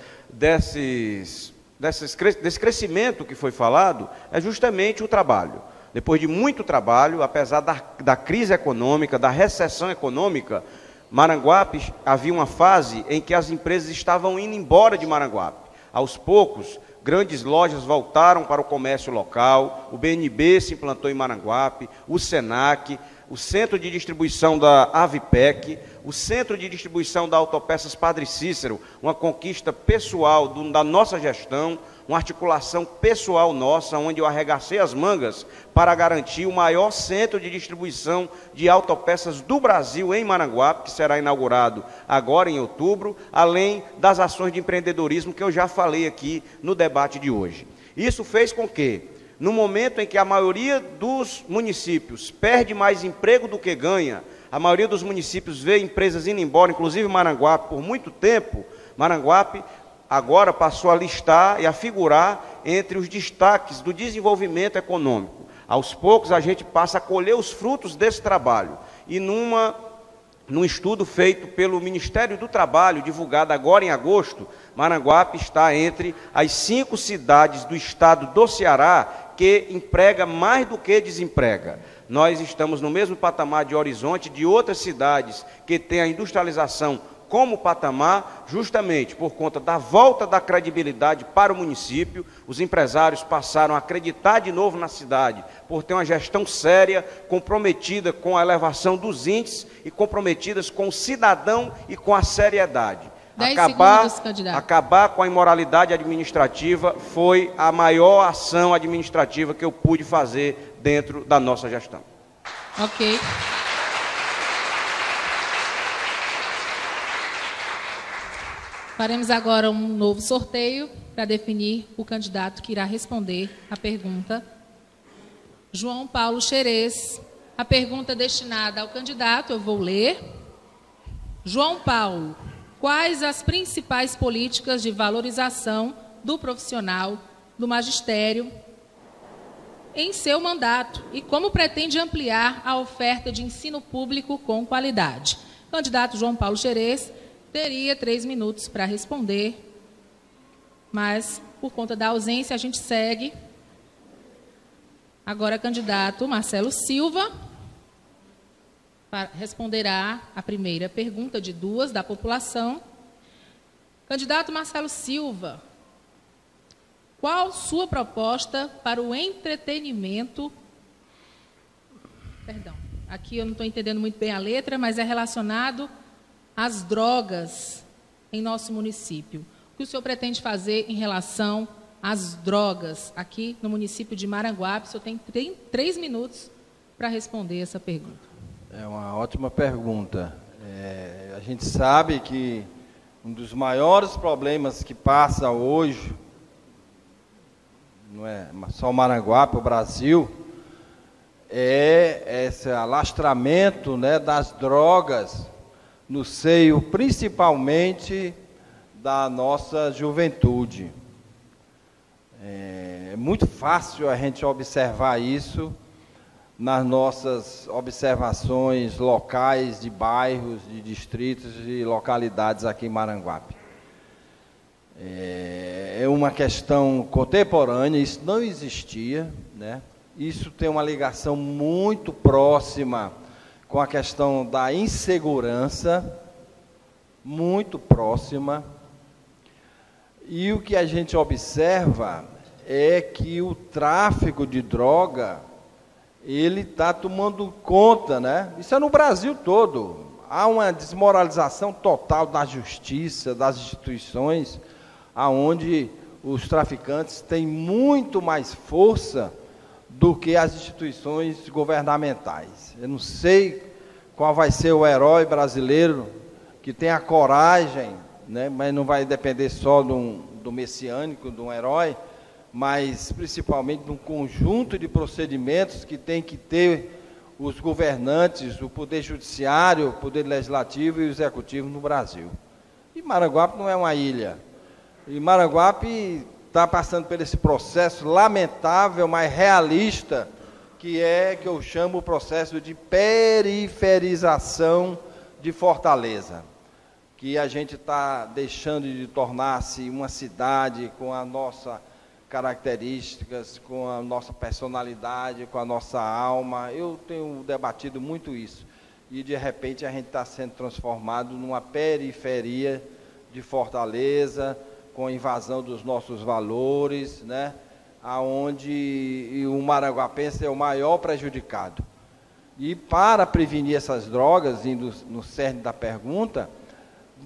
crescimento que foi falado é justamente o trabalho. Depois de muito trabalho, apesar da crise econômica, da recessão econômica, Maranguape havia uma fase em que as empresas estavam indo embora de Maranguape. Aos poucos, grandes lojas voltaram para o comércio local, o BNB se implantou em Maranguape, o Senac, o centro de distribuição da Avipec, o centro de distribuição da Autopeças Padre Cícero, uma conquista pessoal da nossa gestão, uma articulação pessoal nossa, onde eu arregacei as mangas para garantir o maior centro de distribuição de autopeças do Brasil em Maranguape, que será inaugurado agora em outubro, além das ações de empreendedorismo que eu já falei aqui no debate de hoje. Isso fez com que, no momento em que a maioria dos municípios perde mais emprego do que ganha, a maioria dos municípios vê empresas indo embora, inclusive Maranguape, por muito tempo, Maranguape agora passou a listar e a figurar entre os destaques do desenvolvimento econômico. Aos poucos a gente passa a colher os frutos desse trabalho. E num estudo feito pelo Ministério do Trabalho, divulgado agora em agosto, Maranguape está entre as 5 cidades do estado do Ceará que emprega mais do que desemprega. Nós estamos no mesmo patamar de Horizonte de outras cidades que têm a industrialização como patamar, justamente por conta da volta da credibilidade para o município. Os empresários passaram a acreditar de novo na cidade, por ter uma gestão séria, comprometida com a elevação dos índices e comprometidas com o cidadão e com a seriedade. 10 segundos, candidato. Acabar com a imoralidade administrativa foi a maior ação administrativa que eu pude fazer dentro da nossa gestão. Ok. Faremos agora um novo sorteio para definir o candidato que irá responder a pergunta. João Paulo Xerez. A pergunta destinada ao candidato, eu vou ler. João Paulo, quais as principais políticas de valorização do profissional do magistério em seu mandato e como pretende ampliar a oferta de ensino público com qualidade? Candidato João Paulo Xerez teria 3 minutos para responder, mas, por conta da ausência, a gente segue. Agora, candidato Marcelo Silva responderá a primeira pergunta de 2 da população. Candidato Marcelo Silva, qual sua proposta para o entretenimento? Perdão, aqui eu não estou entendendo muito bem a letra, mas é relacionado às drogas em nosso município. O que o senhor pretende fazer em relação às drogas aqui no município de Maranguape. O senhor tem 3 minutos para responder essa pergunta. É uma ótima pergunta. A gente sabe que um dos maiores problemas que passa hoje, não é só Maranguape, o Brasil, é esse alastramento, né, das drogas no seio, principalmente, da nossa juventude. É muito fácil a gente observar isso nas nossas observações locais de bairros, de distritos e localidades aqui em Maranguape. É uma questão contemporânea, isso não existia, né? Isso tem uma ligação muito próxima com a questão da insegurança, muito próxima. E o que a gente observa é que o tráfico de droga, ele está tomando conta, né? Isso é no Brasil todo. Há uma desmoralização total da justiça, das instituições, aonde os traficantes têm muito mais força do que as instituições governamentais. Eu não sei qual vai ser o herói brasileiro que tem a coragem, né? Mas não vai depender só do messiânico, de um herói, mas principalmente de um conjunto de procedimentos que tem que ter os governantes, o poder judiciário, o poder legislativo e o executivo no Brasil. E Maranguape não é uma ilha. E Maranguape está passando por esse processo lamentável, mas realista, que eu chamo o processo de periferização de Fortaleza, que a gente está deixando de tornar-se uma cidade com a nossa características, com a nossa personalidade, com a nossa alma. Eu tenho debatido muito isso. E, de repente, a gente está sendo transformado numa periferia de Fortaleza, com a invasão dos nossos valores, né? Onde o maranguapense é o maior prejudicado. E, para prevenir essas drogas, indo no cerne da pergunta,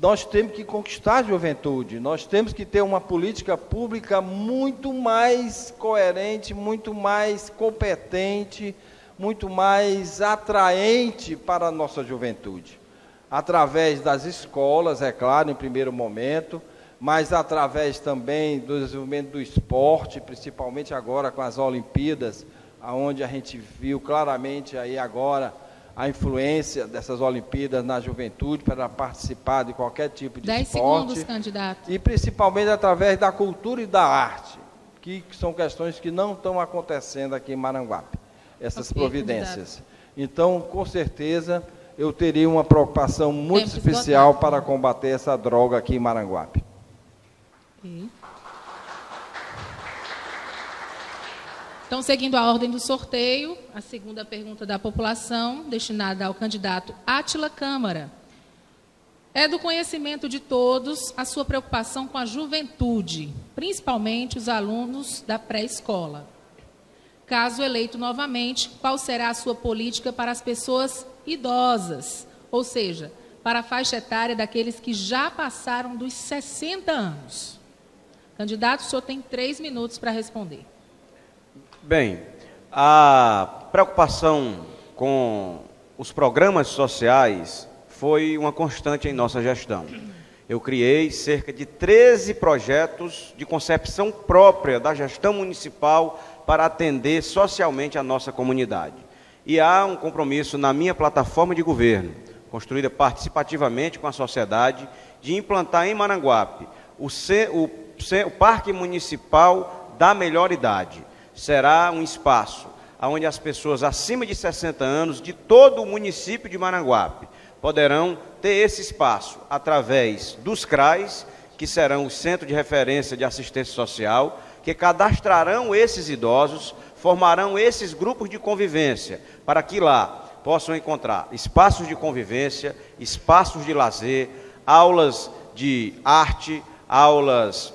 nós temos que conquistar a juventude, nós temos que ter uma política pública muito mais coerente, muito mais competente, muito mais atraente para a nossa juventude. Através das escolas, é claro, em primeiro momento, mas através também do desenvolvimento do esporte, principalmente agora com as Olimpíadas, onde a gente viu claramente aí agora a influência dessas Olimpíadas na juventude para participar de qualquer tipo de 10 esporte. segundos, candidato. E principalmente através da cultura e da arte, que são questões que não estão acontecendo aqui em Maranguape, essas providências. Candidato. Então, com certeza, eu teria uma preocupação muito especial para combater essa droga aqui em Maranguape. Então, seguindo a ordem do sorteio, a segunda pergunta da população, destinada ao candidato Átila Câmara. É do conhecimento de todos a sua preocupação com a juventude, principalmente os alunos da pré-escola. Caso eleito novamente, qual será a sua política para as pessoas idosas, ou seja, para a faixa etária daqueles que já passaram dos 60 anos? Candidato, o senhor tem 3 minutos para responder. Bem, a preocupação com os programas sociais foi uma constante em nossa gestão. Eu criei cerca de 13 projetos de concepção própria da gestão municipal para atender socialmente a nossa comunidade. E há um compromisso na minha plataforma de governo, construída participativamente com a sociedade, de implantar em Maranguape o Parque Municipal da Melhor Idade. Será um espaço onde as pessoas acima de 60 anos de todo o município de Maranguape poderão ter esse espaço através dos CRAs, que serão o Centro de Referência de Assistência Social, que cadastrarão esses idosos, formarão esses grupos de convivência, para que lá possam encontrar espaços de convivência, espaços de lazer, aulas de arte, aulas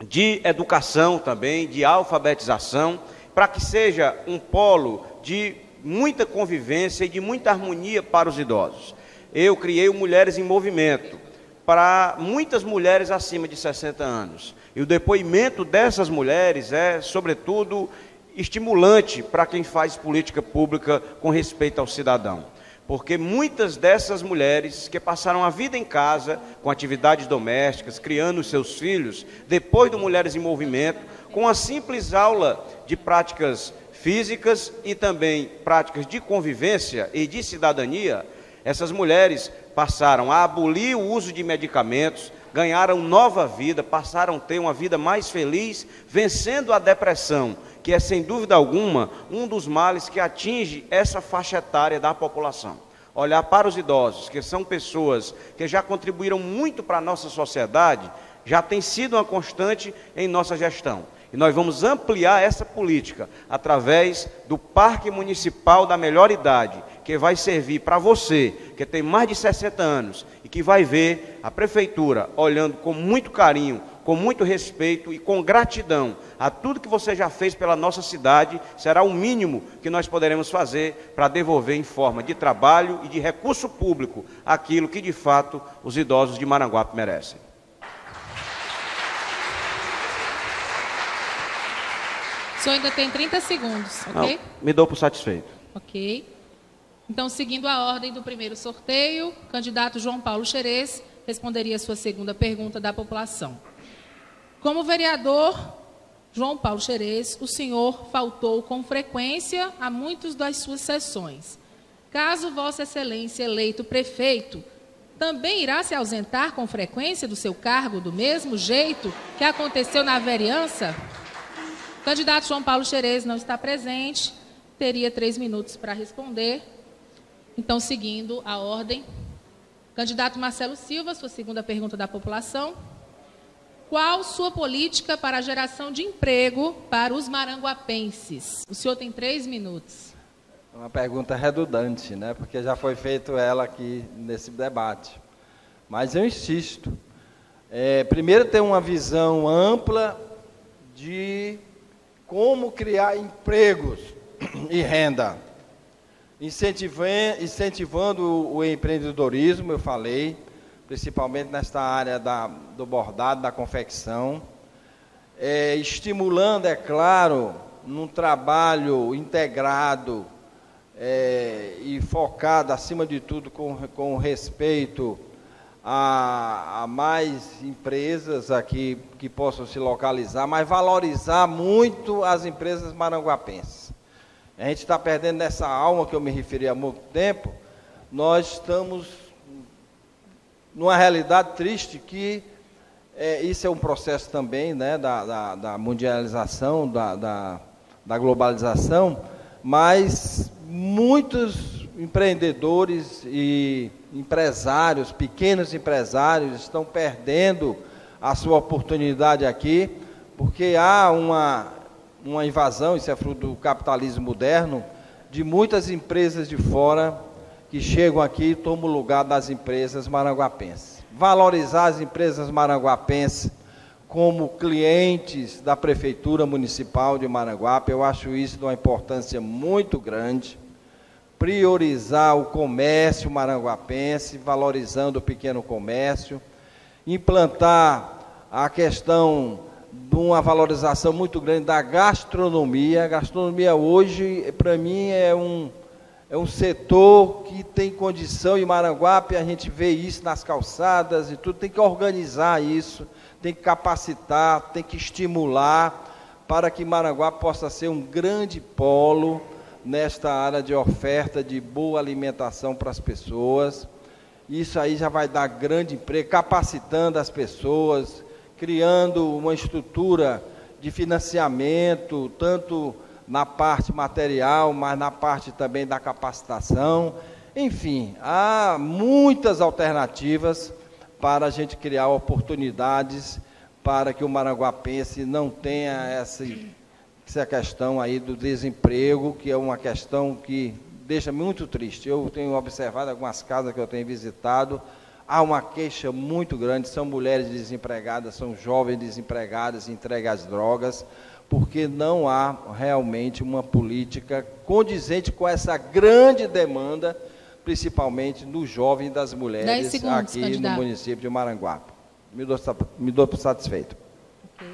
de educação também, de alfabetização, para que seja um polo de muita convivência e de muita harmonia para os idosos. Eu criei o Mulheres em Movimento, para muitas mulheres acima de 60 anos. E o depoimento dessas mulheres é, sobretudo, estimulante para quem faz política pública com respeito ao cidadão. Porque muitas dessas mulheres que passaram a vida em casa, com atividades domésticas, criando os seus filhos, depois do Mulheres em Movimento, com a simples aula de práticas físicas e também práticas de convivência e de cidadania, essas mulheres passaram a abolir o uso de medicamentos, ganharam nova vida, passaram a ter uma vida mais feliz, vencendo a depressão, que é, sem dúvida alguma, um dos males que atinge essa faixa etária da população. Olhar para os idosos, que são pessoas que já contribuíram muito para a nossa sociedade, já tem sido uma constante em nossa gestão. E nós vamos ampliar essa política através do Parque Municipal da Melhor Idade, que vai servir para você, que tem mais de 60 anos, e que vai ver a Prefeitura olhando com muito carinho, com muito respeito e com gratidão a tudo que você já fez pela nossa cidade. Será o mínimo que nós poderemos fazer para devolver em forma de trabalho e de recurso público aquilo que de fato os idosos de Maranguape merecem. O senhor ainda tem 30 segundos, ok? Não, me dou por satisfeito. Ok. Então, seguindo a ordem do primeiro sorteio, o candidato João Paulo Xerez responderia a sua segunda pergunta da população. Como vereador João Paulo Xerez, o senhor faltou com frequência a muitas das suas sessões. Caso Vossa Excelência eleito prefeito, também irá se ausentar com frequência do seu cargo do mesmo jeito que aconteceu na vereança? O candidato João Paulo Xerez não está presente, teria 3 minutos para responder. Então, seguindo a ordem, candidato Marcelo Silva, sua segunda pergunta da população. Qual sua política para a geração de emprego para os maranguapenses? O senhor tem 3 minutos. Uma pergunta redundante, né? Porque já foi feito ela aqui nesse debate. Mas eu insisto. Primeiro, ter uma visão ampla de como criar empregos e renda. Incentivando o empreendedorismo, eu falei, principalmente nesta área do bordado, da confecção. Estimulando, é claro, num trabalho integrado e focado, acima de tudo, com respeito a mais empresas aqui que possam se localizar, mas valorizar muito as empresas maranguapenses. A gente está perdendo essa alma que eu me referi há muito tempo. Nós estamos numa realidade triste que isso é um processo também, né, da mundialização, da globalização, mas muitos empreendedores e empresários, pequenos empresários, estão perdendo a sua oportunidade aqui, porque há uma invasão, isso é fruto do capitalismo moderno, de muitas empresas de fora que chegam aqui e tomam o lugar das empresas maranguapenses. Valorizar as empresas maranguapenses como clientes da Prefeitura Municipal de Maranguape, eu acho isso de uma importância muito grande. Priorizar o comércio maranguapense, valorizando o pequeno comércio, implantar a questão de uma valorização muito grande da gastronomia. A gastronomia hoje, para mim, é um setor que tem condição, em Maranguape a gente vê isso nas calçadas e tudo, tem que organizar isso, tem que capacitar, tem que estimular para que Maranguape possa ser um grande polo nesta área de oferta de boa alimentação para as pessoas. Isso aí já vai dar grande emprego, capacitando as pessoas, criando uma estrutura de financiamento, tanto na parte material, mas na parte também da capacitação. Enfim, há muitas alternativas para a gente criar oportunidades para que o maranguapense não tenha essa questão aí do desemprego, que é uma questão que deixa muito triste. Eu tenho observado algumas casas que eu tenho visitado, há uma queixa muito grande, são mulheres desempregadas, são jovens desempregadas, entregues às drogas, porque não há realmente uma política condizente com essa grande demanda, principalmente dos jovens e das mulheres aqui no município de Maranguape. Me dou por satisfeito. Ok.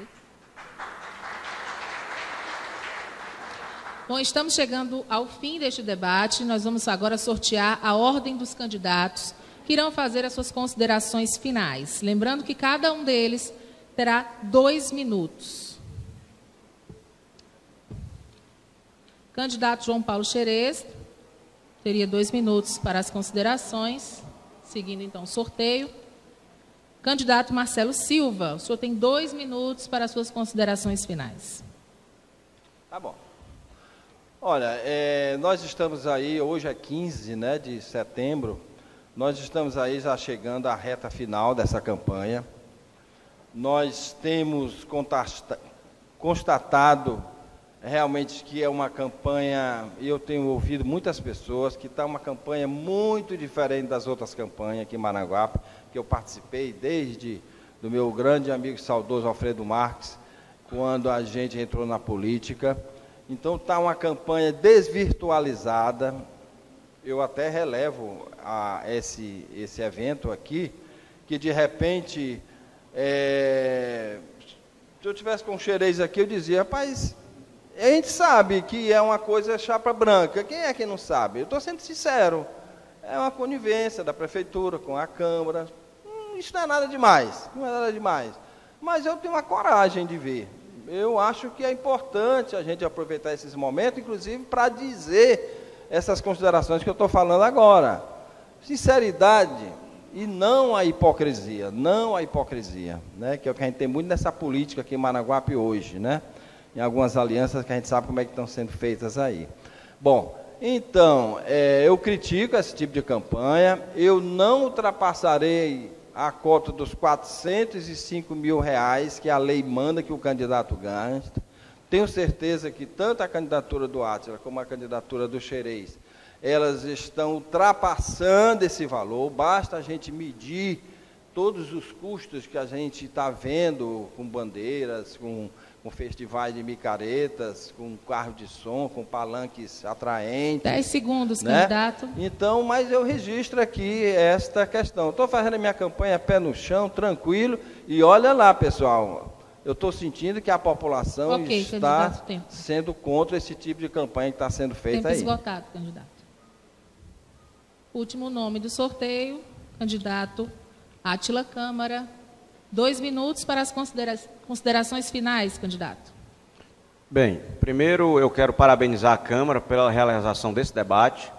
Bom, estamos chegando ao fim deste debate. Nós vamos agora sortear a ordem dos candidatos que irão fazer as suas considerações finais. Lembrando que cada um deles terá 2 minutos. Candidato João Paulo Xerez teria 2 minutos para as considerações, seguindo então o sorteio. Candidato Marcelo Silva, o senhor tem 2 minutos para as suas considerações finais. Tá bom. Olha, nós estamos aí, hoje é 15, né, de setembro, nós estamos aí já chegando à reta final dessa campanha. Nós temos constatado realmente que é uma campanha, e eu tenho ouvido muitas pessoas, que está uma campanha muito diferente das outras campanhas aqui em Maranguape, que eu participei desde do meu grande amigo saudoso Alfredo Marques, quando a gente entrou na política. Então está uma campanha desvirtualizada. Eu até relevo esse evento aqui, que de repente, se eu tivesse com o Xerez aqui, eu dizia, rapaz, a gente sabe que é uma coisa chapa branca, quem é que não sabe? Eu estou sendo sincero, é uma conivência da prefeitura com a Câmara, isso não é nada demais, não é nada demais, mas eu tenho uma coragem de ver. Eu acho que é importante a gente aproveitar esses momentos, inclusive para dizer essas considerações que eu estou falando agora. Sinceridade e não a hipocrisia, né? Que é o que a gente tem muito nessa política aqui em Maranguape hoje, né? Em algumas alianças que a gente sabe como é que estão sendo feitas aí. Bom, então, eu critico esse tipo de campanha, eu não ultrapassarei a cota dos R$405 mil que a lei manda que o candidato gaste. Tenho certeza que tanto a candidatura do Átila como a candidatura do Xerez, elas estão ultrapassando esse valor. Basta a gente medir todos os custos que a gente está vendo com bandeiras, com festivais de micaretas, com carro de som, com palanques atraentes. 10 segundos, né? Candidato. Então, mas eu registro aqui esta questão. Estou fazendo a minha campanha pé no chão, tranquilo, e olha lá, pessoal, eu estou sentindo que a população está sendo contra esse tipo de campanha que está sendo feita aí. Tempo esgotado, candidato. Último nome do sorteio, candidato Átila Câmara. 2 minutos para as considerações finais, candidato. Bem, primeiro eu quero parabenizar a Câmara pela realização desse debate.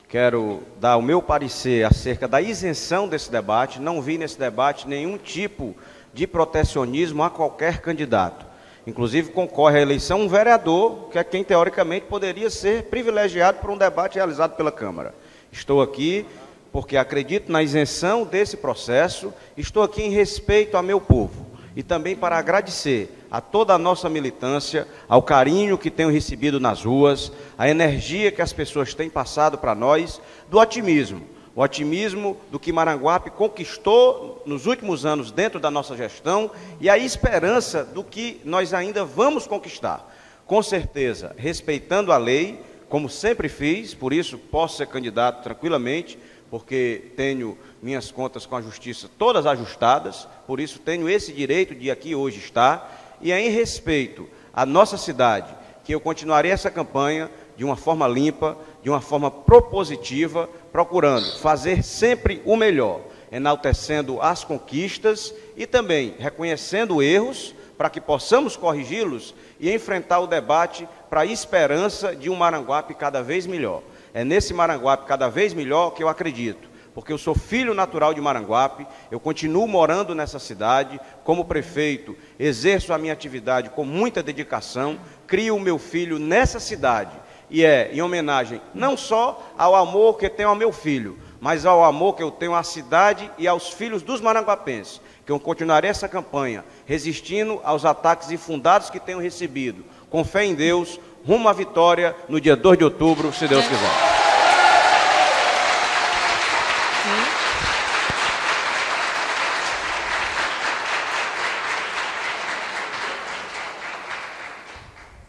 Quero dar o meu parecer acerca da isenção desse debate. Não vi nesse debate nenhum tipo de protecionismo a qualquer candidato. Inclusive concorre à eleição um vereador, que é quem teoricamente poderia ser privilegiado por um debate realizado pela Câmara. Estou aqui porque acredito na isenção desse processo, estou aqui em respeito ao meu povo e também para agradecer a toda a nossa militância, ao carinho que tenho recebido nas ruas, a energia que as pessoas têm passado para nós, do otimismo, o otimismo do que Maranguape conquistou nos últimos anos dentro da nossa gestão e a esperança do que nós ainda vamos conquistar. Com certeza, respeitando a lei, como sempre fiz, por isso posso ser candidato tranquilamente, porque tenho minhas contas com a Justiça todas ajustadas, por isso tenho esse direito de aqui hoje estar, e é em respeito à nossa cidade que eu continuarei essa campanha de uma forma limpa, de uma forma propositiva, procurando fazer sempre o melhor, enaltecendo as conquistas e também reconhecendo erros para que possamos corrigi-los e enfrentar o debate para a esperança de um Maranguape cada vez melhor. É nesse Maranguape cada vez melhor que eu acredito, porque eu sou filho natural de Maranguape, eu continuo morando nessa cidade, como prefeito, exerço a minha atividade com muita dedicação, crio o meu filho nessa cidade, e é em homenagem não só ao amor que tenho ao meu filho, mas ao amor que eu tenho à cidade e aos filhos dos maranguapenses, que eu continuarei essa campanha, resistindo aos ataques infundados que tenho recebido, com fé em Deus, rumo à vitória no dia 2 de outubro, se Deus quiser.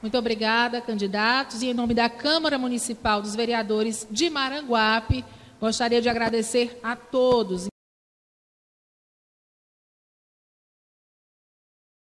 Muito obrigada, candidatos. E em nome da Câmara Municipal dos Vereadores de Maranguape, gostaria de agradecer a todos.